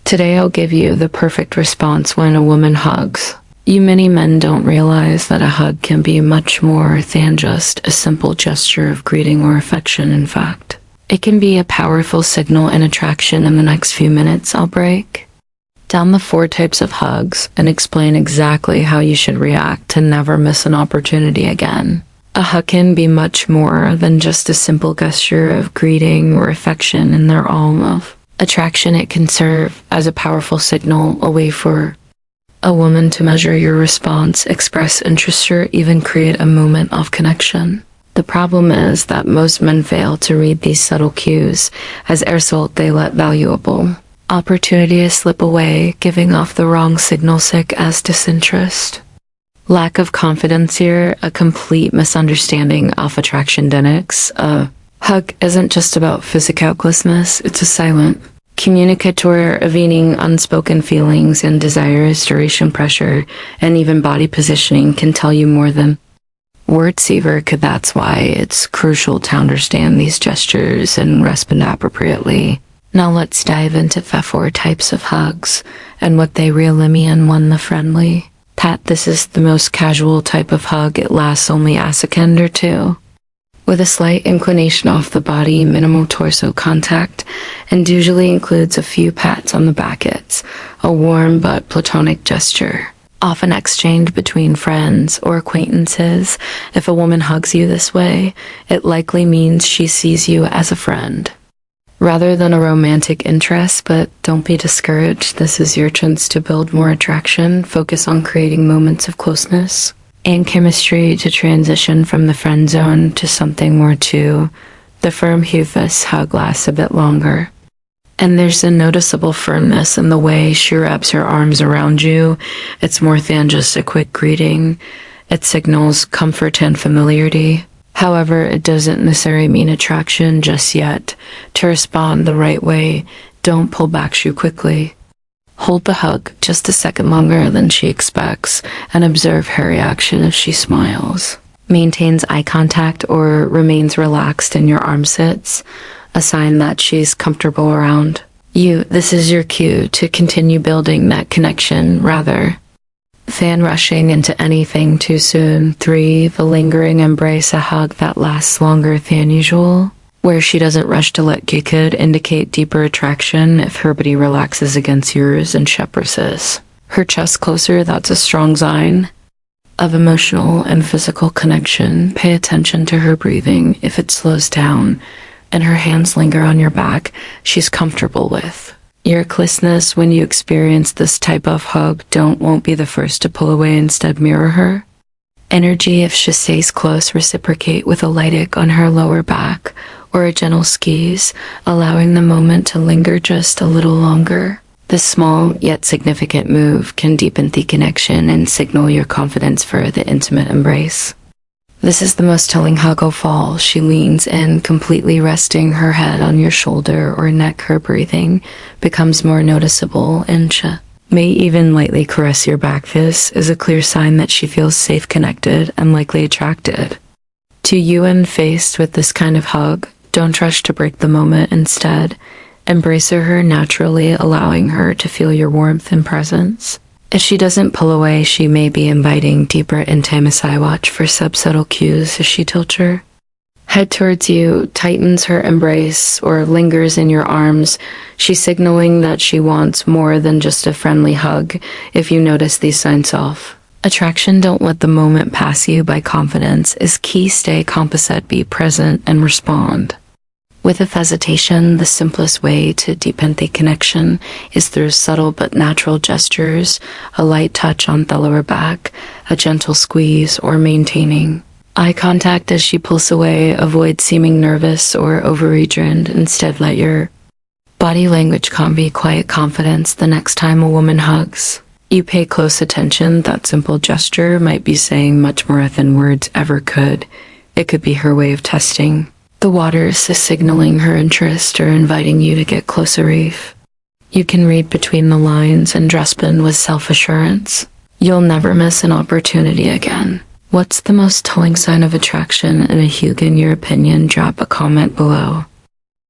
Today I'll give you the perfect response when a woman hugs. Many men don't realize that a hug can be much more than just a simple gesture of greeting or affection. In fact, it can be a powerful signal and attraction. In the next few minutes, I'll break down the 4 types of hugs and explain exactly how you should react to never miss an opportunity again. A hug can be much more than just a simple gesture of greeting or affection in their all of attraction. It can serve as a powerful signal, a way for a woman to measure your response, express interest, or even create a moment of connection. The problem is that most men fail to read these subtle cues. As a result, they let valuable opportunities slip away, giving off the wrong signal, such as disinterest, lack of confidence here, a complete misunderstanding of attraction dynamics. A hug isn't just about physical closeness, it's a silent communicator of any unspoken feelings and desires. Duration, pressure, and even body positioning can tell you more than words ever could. That's why it's crucial to understand these gestures and respond appropriately. Now let's dive into the 4 types of hugs and what they really mean. 1. The friendly. This is the most casual type of hug. It lasts only a second or 2. With a slight inclination off the body, minimal torso contact, and usually includes a few pats on the back. It's a warm but platonic gesture, often exchanged between friends or acquaintances. If a woman hugs you this way, it likely means she sees you as a friend rather than a romantic interest. But don't be discouraged. This is your chance to build more attraction. Focus on creating moments of closeness and chemistry to transition from the friend zone to something more to the firm hug. This hug lasts a bit longer, and there's a noticeable firmness in the way she wraps her arms around you. It's more than just a quick greeting. It signals comfort and familiarity. However, it doesn't necessarily mean attraction just yet. To respond the right way, don't pull back too quickly. Hold the hug just a second longer than she expects and observe her reaction. If she smiles, maintains eye contact, or remains relaxed in your arm sits, a sign that she's comfortable around you. This is your cue to continue building that connection rather than rushing into anything too soon. 3. The lingering embrace. A hug that lasts longer than usual, where she doesn't rush to let go, could indicate deeper attraction. If her body relaxes against yours and she presses her chest closer, that's a strong sign of emotional and physical connection. Pay attention to her breathing. If it slows down and her hands linger on your back, she's comfortable with your closeness. When you experience this type of hug, won't be the first to pull away. Instead, mirror her energy. If she stays close, reciprocate with a light tick on her lower back or a gentle squeeze, allowing the moment to linger just a little longer. This small yet significant move can deepen the connection and signal your confidence for the intimate embrace. This is the most telling hug of all. She leans in, completely resting her head on your shoulder or neck. Her breathing becomes more noticeable, and she may even lightly caress your back. This is a clear sign that she feels safe, connected, and likely attracted to you. And faced with this kind of hug, don't rush to break the moment. Instead, embrace her naturally, allowing her to feel your warmth and presence. If she doesn't pull away, she may be inviting deeper intimacy. Watch for subtle cues. As she tilts her head towards you, tightens her embrace, or lingers in your arms, she's signaling that she wants more than just a friendly hug. If you notice these signs of attraction, don't let the moment pass you by. Confidence is key. Stay composite, be present, and respond with hesitation. The simplest way to deepen the connection is through subtle but natural gestures. A light touch on the lower back, a gentle squeeze, or maintaining eye contact as she pulls away. Avoid seeming nervous or overreact. Instead, let your body language convey quiet confidence. The next time a woman hugs you, pay close attention. That simple gesture might be saying much more than words ever could. It could be her way of testing the waters, signaling her interest, or inviting you to get closer. If you can read between the lines and respond with self-assurance, you'll never miss an opportunity again. What's the most telling sign of attraction in a hug in your opinion? Drop a comment below.